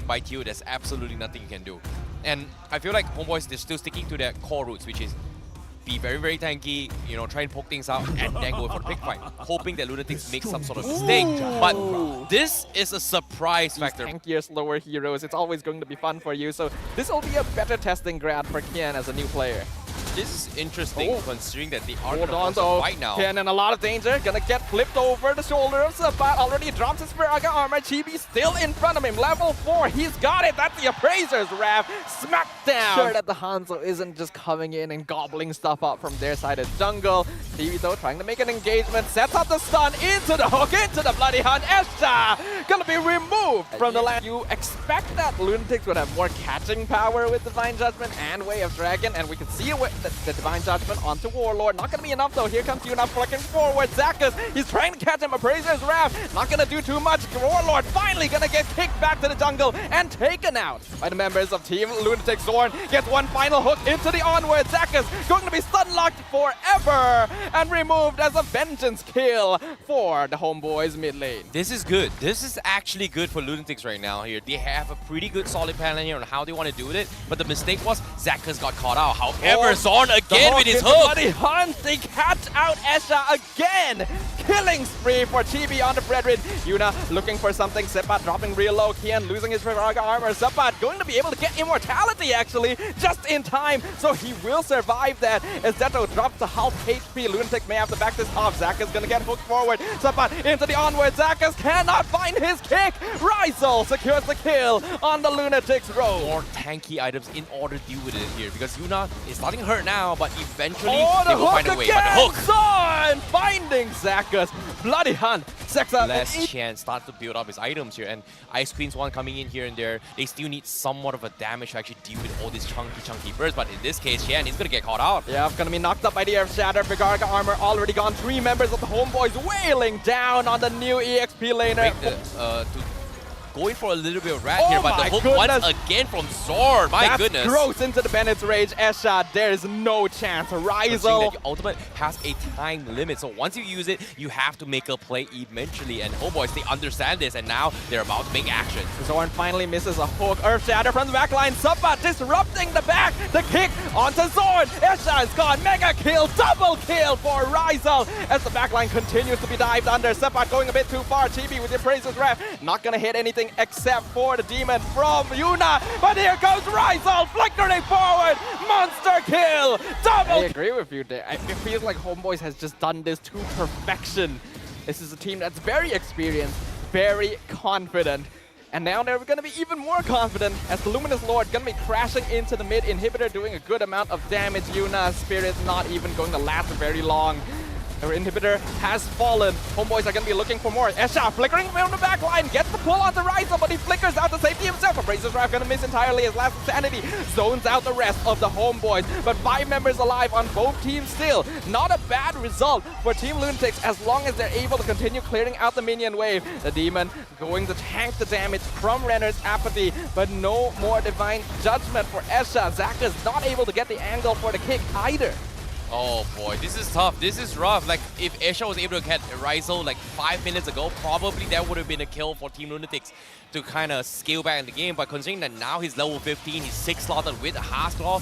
by Tio, there's absolutely nothing you can do. And I feel like HomeBois, they're still sticking to their core roots, which is be very, very tanky, you know, try and poke things out and then go for the pick fight, hoping that Lunatix makes some sort of mistake. But this is a surprise factor. Tankier, slower heroes, it's always going to be fun for you. So this will be a better testing ground for Kian as a new player. This is interesting considering that they are Hold on though right now. Kian in a lot of danger, gonna get flipped over the shoulder of Sabat, already drops his Spiraga armor. Chibi still in front of him, level 4, he's got it, that's the Appraiser's Wrath, smackdown! Sure that the Hanzo isn't just coming in and gobbling stuff up from their side of jungle. Chibi though trying to make an engagement, sets up the stun into the hook, into the Bloody Hunt. Esha gonna be removed from the land. You expect that Lunatix would have more catching power with Divine Judgment and Way of Dragon, and we can see it with the Divine Judgment onto Warlord. Not gonna be enough though. Here comes Yuna flicking forward. Zakas, he's trying to catch him. Appraiser's Wrath, not gonna do too much. Warlord finally gonna get kicked back to the jungle and taken out by the members of Team Lunatix. Zorn gets one final hook into the onward. Zakas going to be stun locked forever and removed as a vengeance kill for the HomeBois mid lane. This is good. This is actually good for Lunatix right now here. They have a pretty good solid plan here on how they want to do with it, but the mistake was Zakas got caught out. However, Zorn again with his hook. Bloody Hunt, they catch out Esha again. Killing spree for Chibi on the Fredrid. Yuna looking for something. Sepat dropping real low. Kian losing his Viraga armor. Sepat going to be able to get immortality actually just in time, so he will survive that as Zeto drops the half HP. Lunatix may have to back this off. Zakas gonna get hooked forward. Sepat into the onward. Zakas cannot find his kick. Ryzel secures the kill on the Lunatix road. More tanky items in order to deal with it here because Yuna is starting hurt now, but eventually the they will find a way. But the hook! Zorn finding Zakas. Bloody Hunt. Sexa. Less chance start to build up his items here, and Ice Queen's one coming in here and there. They still need somewhat of a damage to actually deal with all these chunky bursts, but in this case, Xian is gonna get caught out. Yeah, gonna be knocked up by the Earth Shatter. Vigarga armor already gone. 3 members of the HomeBois wailing down on the new EXP laner. Going for a little bit of rat here, but the hook once again from Zorn. My goodness. That's gross into the Bennett's Rage. Esha, there is no chance. Ryzel. The ultimate has a time limit, so once you use it, you have to make a play eventually. And HomeBois, they understand this, and now they're about to make action. Zorn finally misses a hook. Earth Shatter from the backline. Sabat disrupting the back. The kick onto Zorn. Esha is gone. Mega kill. Double kill for Ryzel as the backline continues to be dived under. Sabat going a bit too far. Chibi with the Appraiser's Wrath. Not gonna hit anything except for the demon from Yuna. But here goes Ryzel flickering forward. Monster kill. Double. I agree with you there. It feels like HomeBois has just done this to perfection. This is a team that's very experienced, very confident. And now they're going to be even more confident as the Luminous Lord going to be crashing into the mid inhibitor, doing a good amount of damage. Yuna's Spirit not even going to last very long. Our inhibitor has fallen. HomeBois are going to be looking for more. Esha flickering from the back line. Gets the pull on the Ryzel, but he flickers out to safety himself. Appraiser's Wrath going to miss entirely. His last sanity zones out the rest of the HomeBois. But 5 members alive on both teams still. Not a bad result for Team Lunatix as long as they're able to continue clearing out the minion wave. The demon going to tank the damage from Renner's Apathy, but no more Divine Judgment for Esha. Zakas not able to get the angle for the kick either. Oh boy, this is tough. This is rough. Like, if Esha was able to get Ryzel like 5 minutes ago, probably that would have been a kill for Team Lunatix to kind of scale back in the game. But considering that now he's level 15, he's 6 slotted with a Haskell,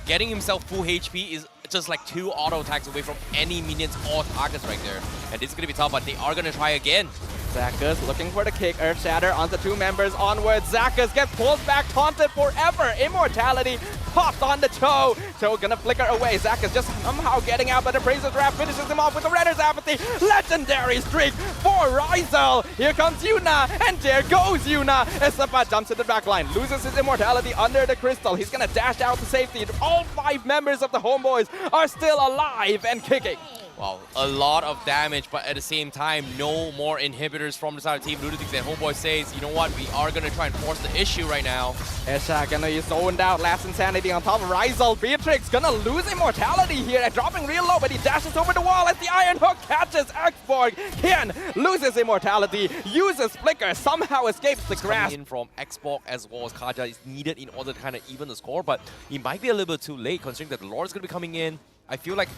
getting himself full HP is just like 2 auto attacks away from any minions or targets right there. And this is going to be tough, but they are going to try again. Zakas looking for the kick. Earth Shatter onto 2 members onwards. Zakas gets pulled back, taunted forever. Immortality popped on the Cho. Cho gonna flicker away. Zakas just somehow getting out, but the Appraiser's Wrath finishes him off with the Renner's Apathy. Legendary streak for Ryzel. Here comes Yuna, and there goes Yuna. As Sabat jumps to the back line, loses his immortality under the crystal. He's gonna dash out to safety. All 5 members of the HomeBois are still alive and kicking. Wow, a lot of damage, but at the same time, no more inhibitors from the side of Team Lunatix. And HomeBois says, you know what, we are going to try and force the issue right now. Esha gonna be zoned out, last insanity on top of Ryzel. Beatrix gonna lose immortality here and dropping real low, but he dashes over the wall as the Iron Hook catches Xborg. Kian loses immortality, uses Flicker, somehow escapes the grasp. Coming in from Xborg as well as Kaja is needed in order to kind of even the score, but he might be a little bit too late considering that the Lord is going to be coming in. I feel like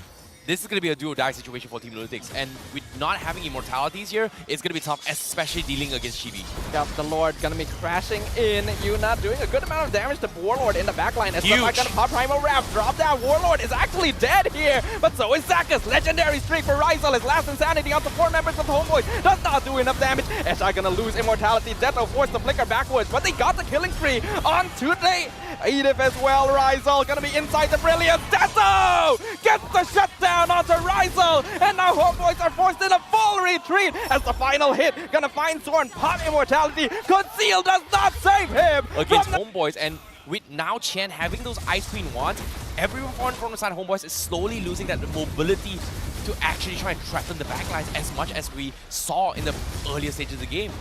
this is going to be a do-or-die situation for Team Lunatix. And with not having immortalities here, it's going to be tough, especially dealing against Chibi. Yep, the Lord gonna be crashing in. Yuna doing a good amount of damage to Warlord in the backline. As Huge. Gonna pop Primal Wrap, drop down. Warlord is actually dead here, but so is Zakas. Legendary streak for Rizal. His last insanity onto 4 members of the HomeBois does not do enough damage. Esha gonna lose immortality. Detto forced to flicker backwards, but they got the killing spree on today. Edith as well. Rizal gonna be inside the Brilliance. Detto gets the shutdown onto Rizal, and now HomeBois are forced in a full retreat as the final hit gonna find Zorn. Pop immortality. Conceal does not save him against HomeBois, and with now Chen having those Ice Queen wands, everyone from the side of HomeBois is slowly losing that mobility to actually try and threaten the backlines as much as we saw in the earlier stages of the game.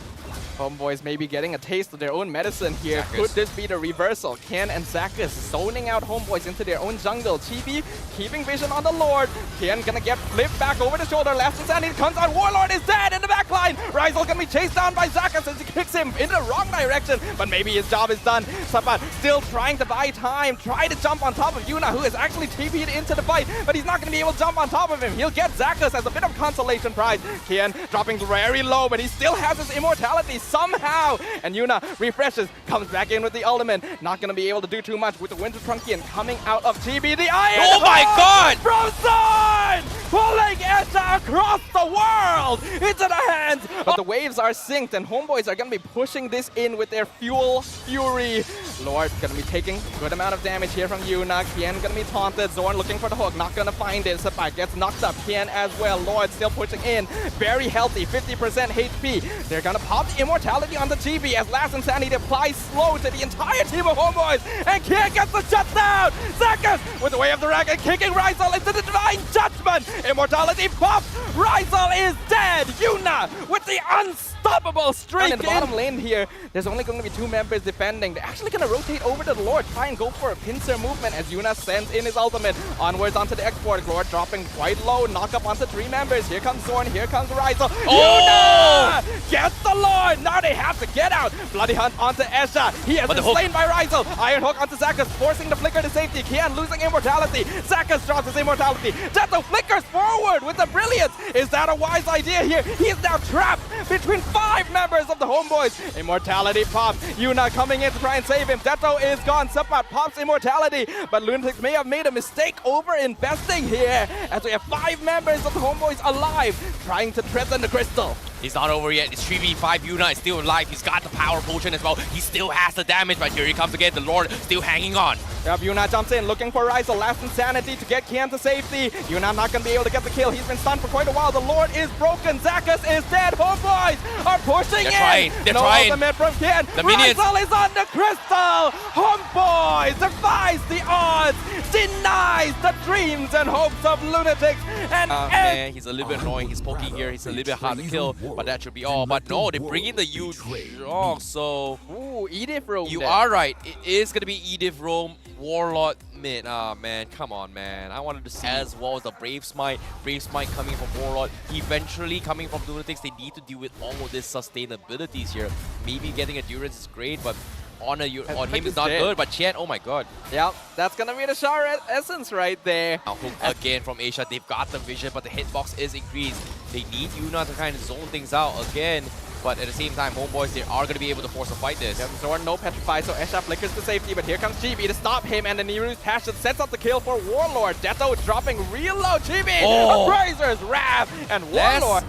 HomeBois may be getting a taste of their own medicine here. Zakas. Could this be the reversal? Kian and Zakas zoning out HomeBois into their own jungle. Chibi keeping vision on the Lord. Kian gonna get flipped back over the shoulder. Last insanity comes out. Warlord is dead in the backline. Rizal gonna be chased down by Zakas as he kicks him in the wrong direction. But maybe his job is done. Sabat still trying to buy time. Try to jump on top of Yuna, who is actually TP'd into the fight. But he's not gonna be able to jump on top of him. He'll get Zakas as a bit of consolation prize. Kian dropping very low, but he still has his immortality somehow. And Yuna refreshes, comes back in with the ultimate. Not gonna be able to do too much with the Winter Trunkian coming out of TB. The Iron Oh my God! From Zorn! Pulling Esha across the world into the hands. But the waves are synced, and HomeBois are gonna be pushing this in with their Fuel Fury. Lord gonna be taking a good amount of damage here from Yuna. Kian gonna be taunted. Zorn looking for the hook, not gonna find it. Sabat gets knocked up. Kian as well. Lord still pushing in. Very healthy, 50% HP. They're gonna pop the immortality on the GB as Last Insanity applies slow to the entire team of HomeBois. And Kian gets the shutdown. Zakas with the way of the racket, kicking Rizal into the Divine Judgment. Immortality pops. Rizal is dead. Yuna with the unstoppable streak. In the bottom lane here, there's only going to be 2 members defending. They're actually going to rotate over to the Lord, try and go for a pincer movement as Yuna sends in his ultimate. Onwards onto the export. Lord dropping quite low. Knock up onto 3 members. Here comes Zorn. Here comes Rizal. Oh! Yuna gets the Lord. Now they have to get out. Bloody Hunt onto Esha. He has been slain by Rizal. Iron Hook onto Zakas, forcing the flicker to safety. Kian losing immortality. Zakas drops his immortality. Jetto flickers forward with the Brilliance. Is that a wise idea here? He is now trapped between 5 members of the HomeBois. Immortality pops. Yuna coming in to try and save him. Detto is gone. Sabat pops immortality. But Lunatix may have made a mistake over investing here as we have 5 members of the HomeBois alive trying to threaten the crystal. He's not over yet. It's 3v5. Yuna is still alive. He's got the power potion as well. He still has the damage, but here he comes again. The Lord still hanging on. Yep, Yuna jumps in, looking for Rizal. Last Insanity to get Kian to safety. Yuna not going to be able to get the kill. He's been stunned for quite a while. The Lord is broken. Zakas is dead. HomeBois are pushing in. They're trying. Ultimate from Kian. The minions. Rizal is on the crystal. HomeBois defies the odds, denies the dreams and hopes of Lunatix. And man, he's a little bit annoying. He's poking here. He's a little bit hard to kill, but that should be all. But no, they bring in the huge. Oh, so ooh, Edith roam. You are right. It is gonna be Edith roam. Warlord mid. Ah, man, come on, man. I wanted to see as well as the Brave Smite. Brave Smite coming from Warlord. Eventually coming from Lunatix, they need to deal with all of this sustainabilities here. Maybe getting endurance is great, but on him is not good. But Chen, oh my God. Yep, that's gonna be the Shar essence right there. Now hook again from Asia. They've got the vision, but the hitbox is increased. They need Yuna to kind of zone things out again. But at the same time, HomeBois, they are going to be able to force a fight this. Yep, Zorn no petrify, so Esha flickers to safety, but here comes Chibi to stop him, and the Niru's Passion sets up the kill for Warlord. Detto dropping real low. Chibi, Appraisers, Rav, and Warlord.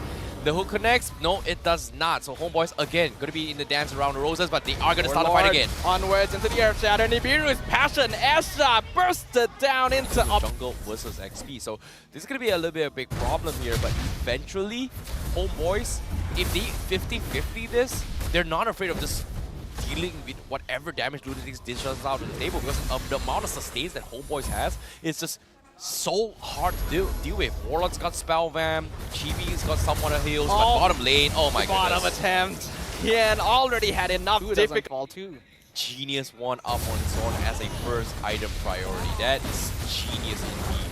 The hook connects. No, it does not. So HomeBois, again, going to be in the dance around the roses, but they are going to start the fight again. Onwards into the Earth Shatter. Nibiru's Passion. Esha bursted down into jungle versus XP. So this is going to be a little bit of a big problem here, but eventually, HomeBois, if they 50-50 this, they're not afraid of just dealing with whatever damage Lunatix dishes out on the table, because of the amount of sustains that HomeBois has, it's just so hard to deal with. Warlord's got Spell Vamp, Chibi's got somewhat of heals, but bottom lane, oh my goodness. Bottom attempt. Kian already had enough difficult too. Genius one up on Zorn as a first item priority. That is genius indeed.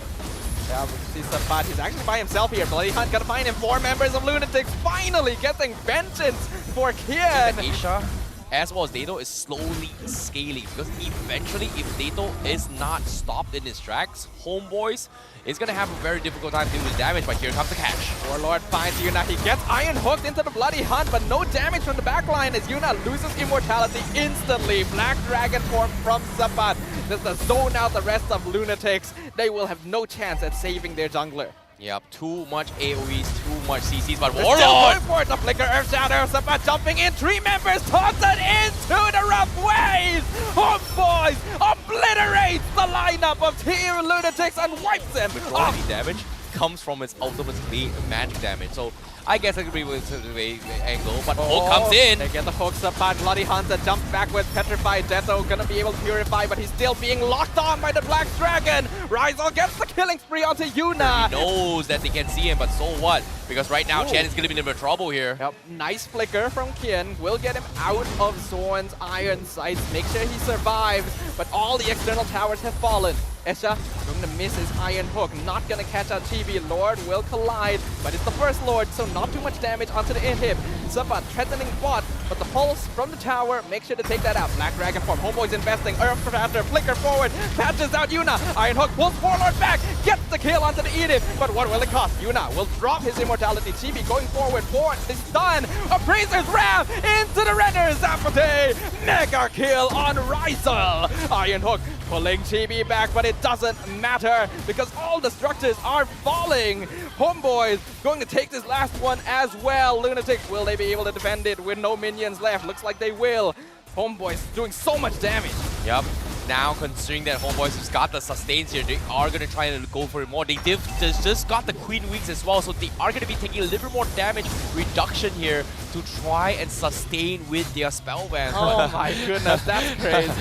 Yeah, we see Sabat. He's actually by himself here. Bloody Hunt gonna find him. 4 members of Lunatix finally getting vengeance for Kian. Asia as well as Dato is slowly scaling, because eventually if Dato is not stopped in his tracks, HomeBois is going to have a very difficult time dealing with damage, but here comes the catch. Warlord finds Yuna. He gets iron hooked into the bloody hunt, but no damage from the backline as Yuna loses immortality instantly. Black Dragon form from Sabat. This is the zone out the rest of Lunatix. They will have no chance at saving their jungler. Yep, too much AoEs, too much CCs, but They're Warlord! still going for it. The flicker, Earth Shadow, Sabat jumping in. 3 members tosses it into the rough waves. HomeBois obliterates the lineup of Team Lunatix and wipes them Majority off. damage comes from its ultimately magic damage. So I guess I agree with the angle, but Hook comes in. They get the hook, Sabat, Bloody Hunter jumps backwards, petrified. Deto gonna be able to purify, but he's still being locked on by the Black Dragon. Ryzel gets the killing spree onto Yuna. He knows that they can see him, but so what? Because right now, Ooh. Chen is going to be in a bit of trouble here. Yep, nice flicker from Kian. Will get him out of Zorn's iron sights. Make sure he survives, but all the external towers have fallen. Esha going to miss his iron hook. Not going to catch out Chibi. Lord will collide, but it's the first Lord, so not too much damage onto the inhib. Sabat threatening bot, but the pulse from the tower, make sure to take that out. Black Dragon form. HomeBois investing. Earth Raptor, flicker forward, patches out Yuna. Iron hook pulls Warlord back, gets the kill onto the inhib, but what will it cost? Yuna will drop his immortality. Chibi going forward. Ford is done. Appraiser's Ram into the Renner. Zapate. Mega kill on Ryzel. Iron hook pulling Chibi back, but it doesn't matter because all the structures are falling. HomeBois going to take this last one as well. Lunatix, will they be able to defend it with no minions left? Looks like they will. HomeBois doing so much damage. Yep. Now, considering that HomeBois has got the sustains here, they are going to try and go for it more. They just got the Queen Weeks as well, so they are going to be taking a little bit more damage reduction here to try and sustain with their Spellband. Oh my goodness, that's crazy.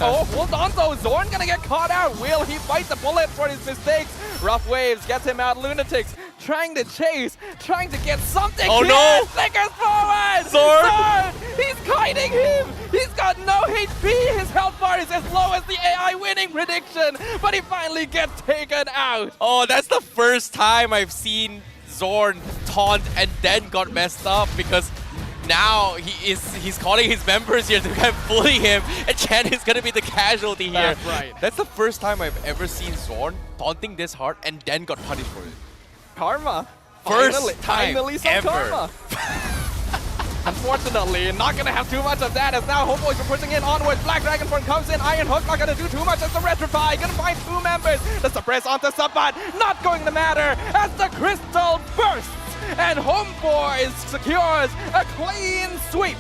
Oh, hold on though, Zorn gonna get caught out. Will he fight the bullet for his mistakes? Rough Waves gets him out. Lunatix trying to chase, trying to get something. Oh here. no! Flickers forward! Zorn! He's kiting him! He's got no HP! His health bar is as low as the AI winning prediction, but he finally gets taken out. Oh, that's the first time I've seen Zorn taunt and then got messed up, because now he's calling his members here to kind of bully him, and Chen is gonna be the casualty here. That's right. That's the first time I've ever seen Zorn taunting this hard and then got punished for it. Karma. First time finally some ever. karma. Unfortunately, not gonna have too much of that as now HomeBois are pushing in onwards. Black Dragon form comes in. Iron Hook not gonna do too much as the Retrify. Gonna find 2 members. The suppress onto Sabat. Not going to matter as the crystal bursts and HomeBois secures a clean sweep.